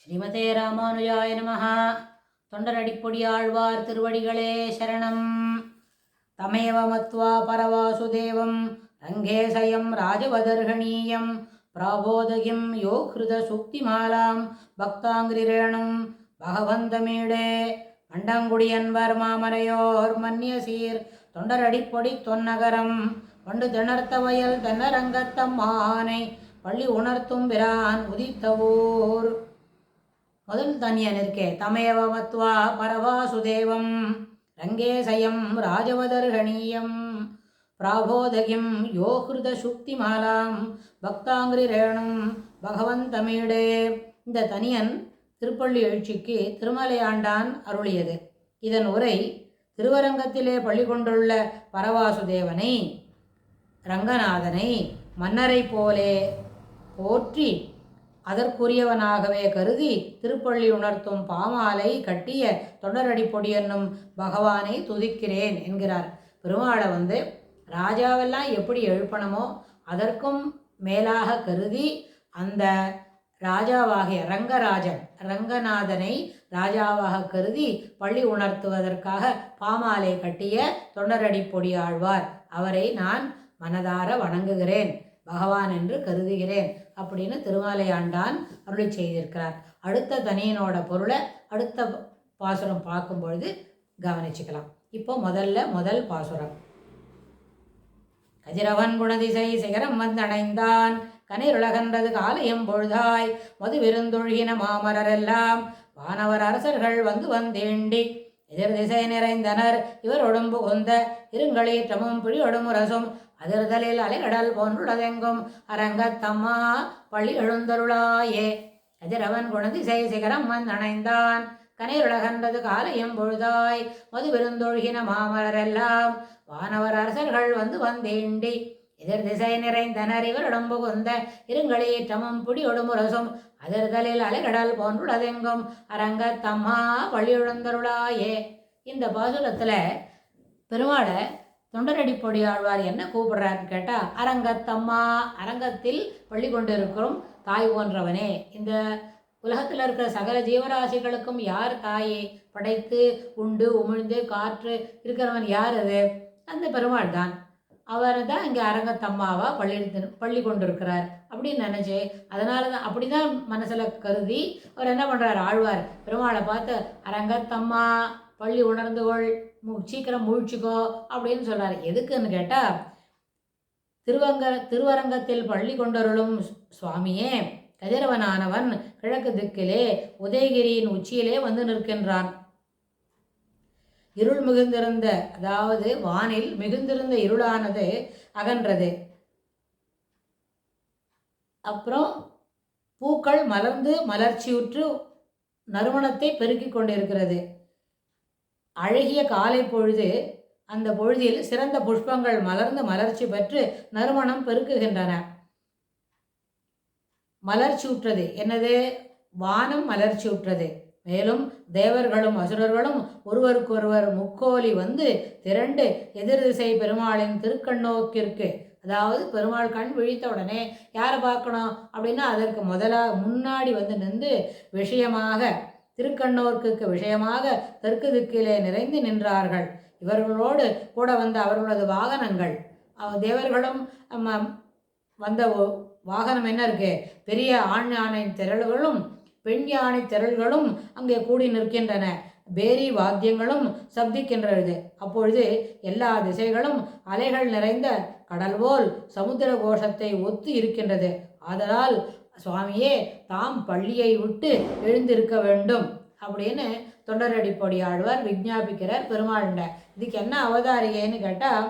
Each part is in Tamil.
ஸ்ரீமதே ராமானுஜாய நமஹ. தொண்டரடிப்பொடியாழ்வார் திருவடிகளே சரணம். தமேவ மத்வா பரவாசுதேவம் ரங்கேசயம் ராஜவதர்கணீயம் பிராபோதகிம் யோ ஹிருத சுக்திமாலாம் பக்தாங்கிரேணும் பகவந்தமீடே மண்டங்குடியன்பர் மாமரையோர் மன்னியசீர் தொண்டரடிப்பொடி தொன்னகரம் பண்டு திணர்த்த வயல் தென்னரங்கத்தம்மானை பள்ளி உணர்த்தும் பிரான் உதித்தவூர். முதல் தனியன் இருக்கே, தமேவ மத்வா பரவாசுதேவம் ரங்கேசயம் ராஜவதர்கணீயம் பிராபோதகிம் யோ ஹிருத சுக்திமாலாம் பக்தாங்கிரேணும் பகவந்தமீடே. இந்த தனியன் திருப்பள்ளி எழுச்சிக்கு திருமலையாண்டான் அருளியது. இதன் உரை திருவரங்கத்திலே பள்ளி கொண்டுள்ள பரவாசுதேவனை ரங்கநாதனை மன்னரை போலே போற்றி அதற்குரியவனாகவே கருதி திருப்பள்ளி உணர்த்தும் பாமாலை கட்டிய தொண்டரடிப்பொடி என்னும் பகவானை துதிக்கிறேன் என்கிறார். பெருமாளை ராஜாவெல்லாம் எப்படி எழுப்பணுமோ அதற்கும் மேலாக கருதி அந்த ராஜாவாகிய ரங்கநாதனை ராஜாவாக கருதி பள்ளி உணர்த்துவதற்காக பாமாலை கட்டிய தொண்டரடிப்பொடி ஆழ்வார் அவரை நான் மனதார வணங்குகிறேன், பகவான் என்று கருதுகிறேன் அப்படின்னு திருமலையாண்டான் அருளி செய்திருக்கிறார். அடுத்த தனியனோட பொருளை அடுத்த பாசுரம் பார்க்கும் பொழுது கவனிச்சுக்கலாம். இப்போ முதல் பாசுரம். கதிரவன் குணதிசை சிகரம் வந்தடைந்தான் கனிருலகன்றது காலையும் பொழுதாய் மது விருந்தொழுகின மாமரரெல்லாம் வானவர் அரசர்கள் வந்தேண்டி எதிர் திசை நிறைந்தனர் இவரொடும் புகுந்த இருங்களீற்றமும் பிழியொடும் முரசும் அதிர்தலில் அலைகடல் போன்றுள்ளதெங்கும் அரங்கத்தம்மா பள்ளி எழுந்தருளாயே. கதிரவன் குணதிசை சிகரம் வந்தணைந்தான் கனிருலகன்றது காலையும் பொழுதாய் மது விருந்தொழுகின மாமலரெல்லாம் வானவர் அரசர்கள் வந்தேண்டி எதிர் திசை நிறைந்தனர் இவரிடம் புகுந்த இருங்களீற்றமும் பிடியொடும் முரசும் அதிர்தலில் அலைகடல் போன்றுள்ளதெங்கும் அரங்கத்தம்மா பள்ளி எழுந்தருளாயே. இந்த பாசுரத்தில் பெருமாளை தொண்டரடிப்பொடி ஆழ்வார் என்ன கூப்பிடுறாருன்னு கேட்டால், அரங்கத்தம்மா, அரங்கத்தில் பள்ளி கொண்டிருக்கிறோம் தாய் போன்றவனே. இந்த உலகத்தில் இருக்கிற சகல ஜீவராசிகளுக்கும் யார் தாயை படைத்து உண்டு உமிழ்ந்து காற்று இருக்கிறவன் யார்? அது அந்த பெருமாள் தான். அவர் தான் இங்கே அரங்கத்தம்மாவா பள்ளி கொண்டிருக்கிறார் அப்படின்னு நினச்சி, அதனால தான் அப்படி தான் மனசில் கருதி அவர் என்ன பண்ணுறார், ஆழ்வார் பெருமாளை பார்த்து அரங்கத்தம்மா பள்ளி உணர்ந்துகொள், சீக்கிரம் முழிச்சுக்கோ அப்படின்னு சொல்கிறார். எதுக்குன்னு கேட்டால், திருவரங்கத்தில் பள்ளி கொண்டருளும் சுவாமியே கதிரவனானவன் கிழக்கு திக்கிலே உதயகிரியின் உச்சியிலே வந்து நிற்கின்றான். இருள் மிகுந்திருந்த, அதாவது வானில் மிகுந்திருந்த இருளானது அகன்றது. அப்புறம் பூக்கள் மலர்ந்து மலர்ச்சியுற்று நறுமணத்தை பெருக்கி கொண்டிருக்கிறது. அழகிய காலை பொழுது, அந்த பொழுதில் சிறந்த புஷ்பங்கள் மலர்ந்து மலர்ச்சி பெற்று நறுமணம் பெருக்குகின்றன. மலர்ச்சியுற்றது என்னது? வானம் மலர்ச்சியுற்றது. மேலும் தேவர்களும் அசுரர்களும் ஒருவருக்கொருவர் முக்கோலி வந்து திரண்டு எதிர் திசை பெருமாளின் திருக்கண்ணோக்கிற்கு, அதாவது பெருமாள் கண் விழித்த உடனே யாரை பார்க்கணும் அப்படின்னா அதற்கு முன்னாடி வந்து நின்று விஷயமாக திருக்கண்ணோர்க்கு விஷயமாக தெற்கு திக்கிலே நிறைந்து நின்றார்கள். இவர்களோடு கூட வந்த அவர்களது வாகனங்கள், தேவர்களும் வந்த வாகனம் என்ன இருக்கு? பெரிய ஆண் யானை திரள்களும் பெண் யானை திரள்களும் அங்கே கூடி நிற்கின்றன. பேரி வாத்தியங்களும் சப்திக்கின்றது. அப்பொழுது எல்லா திசைகளும் அலைகள் நிறைந்த கடல் போல் சமுத்திர கோஷத்தை ஒத்து இருக்கின்றது. ஆதலால் சுவாமியே தாம் பள்ளியை விட்டு எழுந்திருக்க வேண்டும் அப்படின்னு தொண்டரடிப்பொடி ஆழ்வார் விஞ்ஞாபிக்கிறார் பெருமாள்கிட்ட. இதுக்கு என்ன அவதாரிகைன்னு கேட்டால்,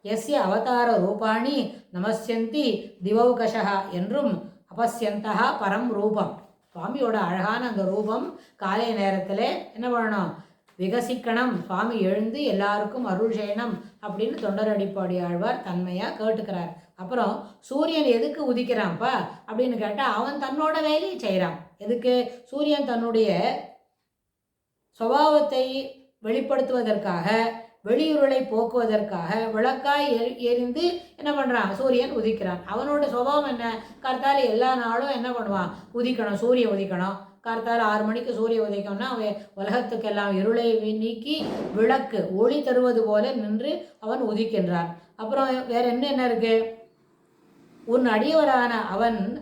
எஸ்ய அவதார ரூபாணி நமஸ்யந்தி திவௌகஷா என்றும் அபஸ்யந்தா பரம் ரூபம். சுவாமியோட அழகான அந்த ரூபம் காலை நேரத்தில் என்ன பண்ணணும், விகசிக்கணும், சுவாமி எழுந்து எல்லாருக்கும் அருள் செய்யணும் அப்படின்னு தொண்டரடிப்பொடி ஆழ்வார் தன்மையாக கேட்டுக்கிறார். அப்புறம் சூரியன் எதுக்கு உதிக்கிறான்ப்பா அப்படின்னு கேட்டால், அவன் தன்னோட வேலையை செய்கிறான். எதுக்கு? சூரியன் தன்னுடைய சுபாவத்தை வெளிப்படுத்துவதற்காக வெளியுருளை போக்குவதற்காக விளக்காய் எரிந்து என்ன பண்ணுறான், சூரியன் உதிக்கிறான். அவனோட சுபாவம் என்ன, கார்த்தால எல்லா நாளும் என்ன பண்ணுவான், உதிக்கணும், சூரியன் உதிக்கணும். கார்த்தால 6 மணிக்கு சூரிய உதிக்கணும்னா அவன் உலகத்துக்கெல்லாம் இருளை நீக்கி விளக்கு ஒளி தருவது போல நின்று அவன் உதிக்கின்றான். அப்புறம் வேற என்ன இருக்கு, உன் அடியவரான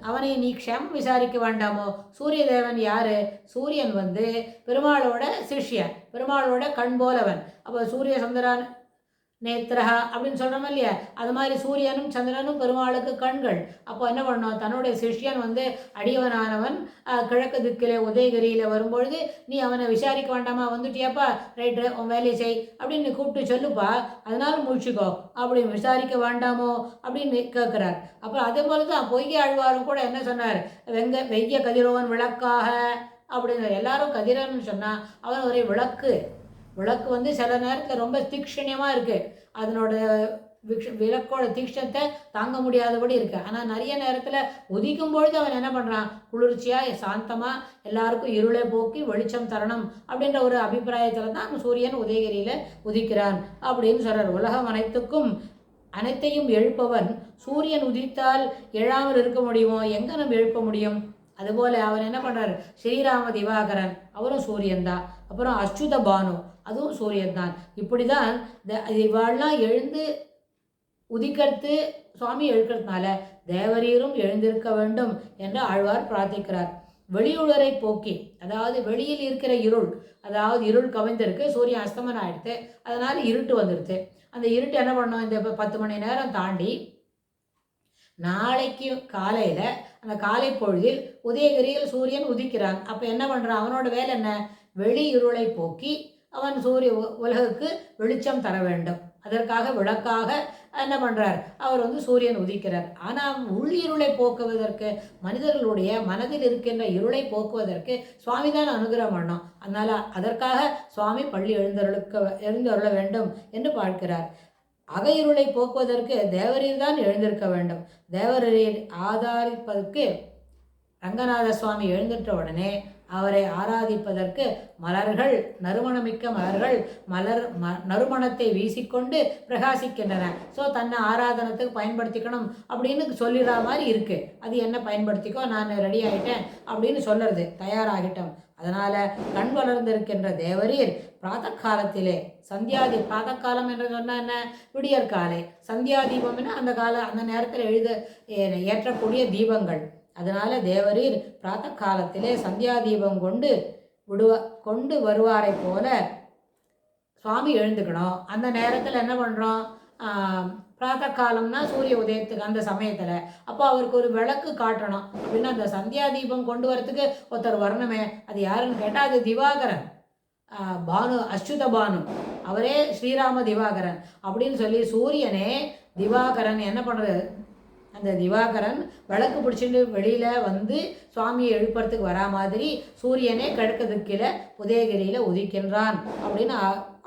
அவனை நீ க்ஷேமம் விசாரிக்க வேண்டாமோ. சூரிய தேவன் யாரு, சூரியன் பெருமாளோட சிஷ்யன், பெருமாளோட கண் போலவன். அப்போ சூரிய சந்திரன் நேத்திரஹா அப்படின்னு சொல்கிறோம் இல்லையா, அது மாதிரி சூரியனும் சந்திரனும் பெருமாளுக்கு கண்கள். அப்போ என்ன பண்ணோம், தன்னுடைய சிஷ்யன் அடியவனானவன் கிழக்கு திக்கில் உதயகிரியில் வரும்பொழுது நீ அவனை விசாரிக்க வேண்டாமா, வந்துட்டியாப்பா, ரைட்டு உன் வேலையை செய் அப்படின்னு கூப்பிட்டு சொல்லுப்பா, அதனால முழிச்சுக்கோ அப்படின்னு விசாரிக்க வேண்டாமோ அப்படின்னு கேட்குறார். அப்புறம் அதே போல தான் பொய்கை ஆழ்வாரும் கூட என்ன சொன்னார், வெய்ய கதிரோவன் விளக்காக அப்படின்னு. எல்லாரும் கதிரன்னு சொன்னால் அவன் ஒரே விளக்கு சில நேரத்தில் ரொம்ப தீக்ஷணியமாக இருக்குது, அதனோட விளக்கோட தீக்ஷணத்தை தாங்க முடியாதபடி இருக்குது. ஆனால் நிறைய நேரத்தில் உதிக்கும் பொழுது அவன் என்ன பண்ணுறான், குளிர்ச்சியாக சாந்தமாக எல்லாருக்கும் இருளை போக்கி வெளிச்சம் தரணும் அப்படின்ற ஒரு அபிப்பிராயத்தில் தான் சூரியன் உதயகிரியில் உதிக்கிறான் அப்படின்னு சொல்கிறார். உலகம் அனைத்தையும் எழுப்பவன் சூரியன் உதித்தால் எழாமல் இருக்க முடியுமோ, எங்கே நம்ம எழுப்ப முடியும்? அதுபோல் அவன் என்ன பண்ணுறார், ஸ்ரீராம திவாகரன் அவரும் சூரியன் தான். அப்புறம் அச்சுத பானு அதுவும் சூரியன் தான். இப்படி தான் இவாள்லாம் எழுந்து உதிக்கிறது, சுவாமி எழுக்கிறதுனால தேவரீரும் எழுந்திருக்க வேண்டும் என்று ஆழ்வார் பிரார்த்திக்கிறார். வெளியுளரை போக்கி, அதாவது வெளியில் இருக்கிற இருள், அதாவது இருள் கவிழ்ந்திருக்கு, சூரியன் அஸ்தமனம் ஆகிடுது, அதனால் இருட்டு வந்துடுது. அந்த இருட்டு என்ன பண்ணோம், இந்த 10 மணி நேரம் தாண்டி நாளைக்கு காலையில் அந்த காலை பொழுதில் உதயகிரியில் சூரியன் உதிக்கிறான். அப்போ என்ன பண்ணுறான், அவனோட வேலை என்ன, வெளி இருளை போக்கி அவன் உலகுக்கு வெளிச்சம் தர வேண்டும். அதற்காக விளக்காக என்ன பண்ணுறார், அவர் சூரியன் உதிக்கிறார். ஆனால் உள்ளிருளை போக்குவதற்கு, மனிதர்களுடைய மனதில் இருக்கின்ற இருளை போக்குவதற்கு சுவாமி தான் அனுகிரகம் பண்ணோம். அதனால் அதற்காக சுவாமி பள்ளி எழுந்தருள வேண்டும் என்று பார்க்கிறார். அகையிருளை போக்குவதற்கு தேவரீர் தான் எழுந்திருக்க வேண்டும். தேவரீர் ஆதாரிப்பதற்கு ரங்கநாத சுவாமி எழுந்திட்ட உடனே அவரை ஆராதிப்பதற்கு மலர்கள், நறுமணமிக்க மலர்கள் நறுமணத்தை வீசிக்கொண்டு பிரகாசிக்கின்றன. ஸோ தன்னை ஆராதனத்துக்கு பயன்படுத்திக்கணும் அப்படின்னு சொல்லிடுற மாதிரி இருக்குது. அது என்ன பயன்படுத்திக்கோ, நான் ரெடி ஆகிட்டேன் அப்படின்னு சொல்லுறது, தயாராகிட்டோம். அதனால் கண் வளர்ந்திருக்கின்ற தேவரீர் பிராத்த காலத்திலே பிராத்தகாலம் என்று சொன்னால் என்ன, விடியற்காலை சந்தியாதீபம்னா அந்த நேரத்தில் ஏற்றக்கூடிய தீபங்கள். அதனால் தேவரீர் பிராத்த காலத்திலே சந்தியாதீபம் கொண்டு வருவாரை போல சுவாமி எழுந்துக்கணும். அந்த நேரத்தில் என்ன பண்ணுறோம், பிராத்த காலம்னா சூரிய உதயத்துக்கு அந்த சமயத்தில். அப்போ அவருக்கு ஒரு விளக்கு காட்டணும் அப்படின்னா அந்த சந்தியாதீபம் கொண்டு வரத்துக்கு ஒருத்தர் வரணுமே. அது யாருன்னு கேட்டால் அது திவாகரன், பானு, அச்சுத பானு, அவரே ஸ்ரீராம திவாகரன் அப்படின்னு சொல்லி சூரியனே திவாகரன் என்ன பண்ணுறது, அந்த திவாகரன் விளக்கு பிடிச்சிட்டு வெளியில் சுவாமியை எழுப்புறதுக்கு வரா மாதிரி சூரியனே கிழக்கு திக்கில் உதயகிரியில் உதிக்கின்றான் அப்படின்னு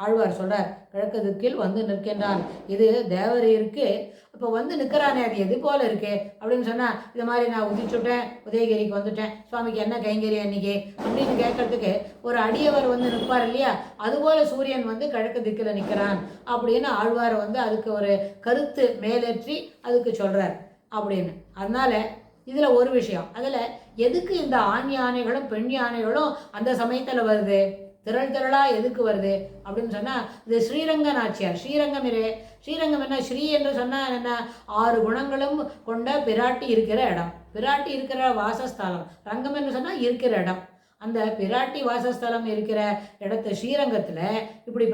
ஆழ்வார் சொல்கிறார். கிழக்கு திக்கில் நிற்கின்றான். இது தேவரீருக்கு இப்போ நிற்கிறானே, அது எது போல் இருக்கு அப்படின்னு சொன்னால், இது மாதிரி நான் உதிச்சுட்டேன், உதயகிரிக்கு வந்துட்டேன், சுவாமிக்கு என்ன கைங்கரியம் இன்னைக்கு அப்படின்னு கேட்கறதுக்கு ஒரு அடியவர் நிற்பார் இல்லையா, அதுபோல் சூரியன் கிழக்கு திக்கில் நிற்கிறான் அப்படின்னு ஆழ்வார் அதுக்கு ஒரு கருத்து மேலேற்றி அதுக்கு சொல்கிறார் அப்படின்னு. அதனால இதில் ஒரு விஷயம், அதில் எதுக்கு இந்த ஆண் யானைகளும் பெண் யானைகளும் அந்த சமயத்தில் வருது, திரளாக எதுக்கு வருது அப்படின்னு சொன்னால், இது ஸ்ரீரங்க நாச்சியார். ஸ்ரீரங்கம் என்ன, ஸ்ரீ என்று சொன்னால் என்ன, 6 குணங்களும் கொண்ட பிராட்டி இருக்கிற இடம், பிராட்டி இருக்கிற வாசஸ்தலம். ரங்கம் என்று சொன்னால் இருக்கிற இடம். அந்த பிராட்டி வாசஸ்தலம் இருக்கிற இடத்த ஸ்ரீரங்கத்தில் இப்படி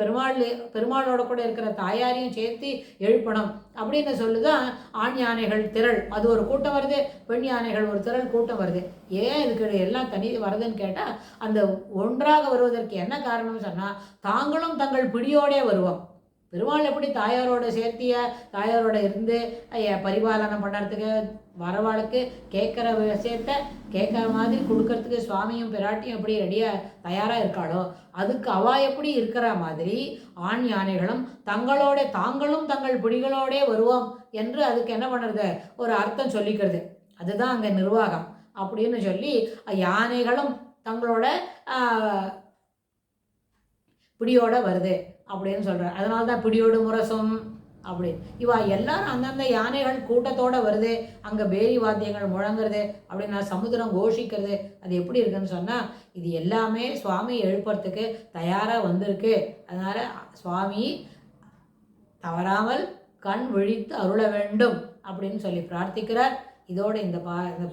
பெருமாளோட கூட இருக்கிற தாயாரையும் சேர்த்து எழுப்பணும் அப்படின்னு சொல்லுதான் ஆண் யானைகள் திரள், அது ஒரு கூட்டம் வருது, பெண் யானைகள் ஒரு திரள் கூட்டம் வருது. ஏன் இதுக்கு எல்லாம் தனி வருதுன்னு கேட்டால், அந்த ஒன்றாக வருவதற்கு என்ன காரணம்னு சொன்னால், தாங்களும் தங்கள் பிடியோடே வருவோம். பெருமாள் எப்படி தாயாரோட இருந்து பரிபாலனம் பண்ணுறதுக்கு வரவாளுக்கு கேட்குற விஷயத்தை கேட்குற மாதிரி கொடுக்கறதுக்கு சுவாமியும் பிராட்டியும் எப்படி ரெடியாக தயாராக இருக்காளோ, அதுக்கு அவா எப்படி இருக்கிற மாதிரி ஆண் யானைகளும் தாங்களும் தங்கள் பிடிகளோடே வருவோம் என்று அதுக்கு என்ன பண்ணுறது, ஒரு அர்த்தம் சொல்லிக்கிறது. அதுதான் அங்கே நிர்வாகம் அப்படின்னு சொல்லி யானைகளும் தங்களோட பிடியோட வருது அப்படின்னு சொல்கிறார். அதனால தான் பிடியோடு முரசும் அப்படி. இவா எல்லாரும் அந்தந்த யானைகள் கூட்டத்தோடு வருது, அங்கே பேரி வாத்தியங்கள் முழங்குறது, அப்படின்னா சமுத்திரம் கோஷிக்கிறது. அது எப்படி இருக்குன்னு சொன்னால், இது எல்லாமே சுவாமி எழுப்புறதுக்கு தயாராக வந்திருக்கு. அதனால் சுவாமி தவறாமல் கண் விழித்து அருள வேண்டும் அப்படின்னு சொல்லி பிரார்த்திக்கிறார். இதோடு இந்த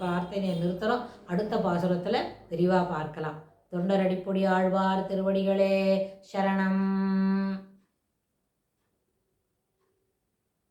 பிரார்த்தனையை நிறுத்துகிறோம். அடுத்த பாசுரத்தில் விரிவாக பார்க்கலாம். தொண்டரடிப்பொடி ஆழ்வார் திருவடிகளே சரணம்.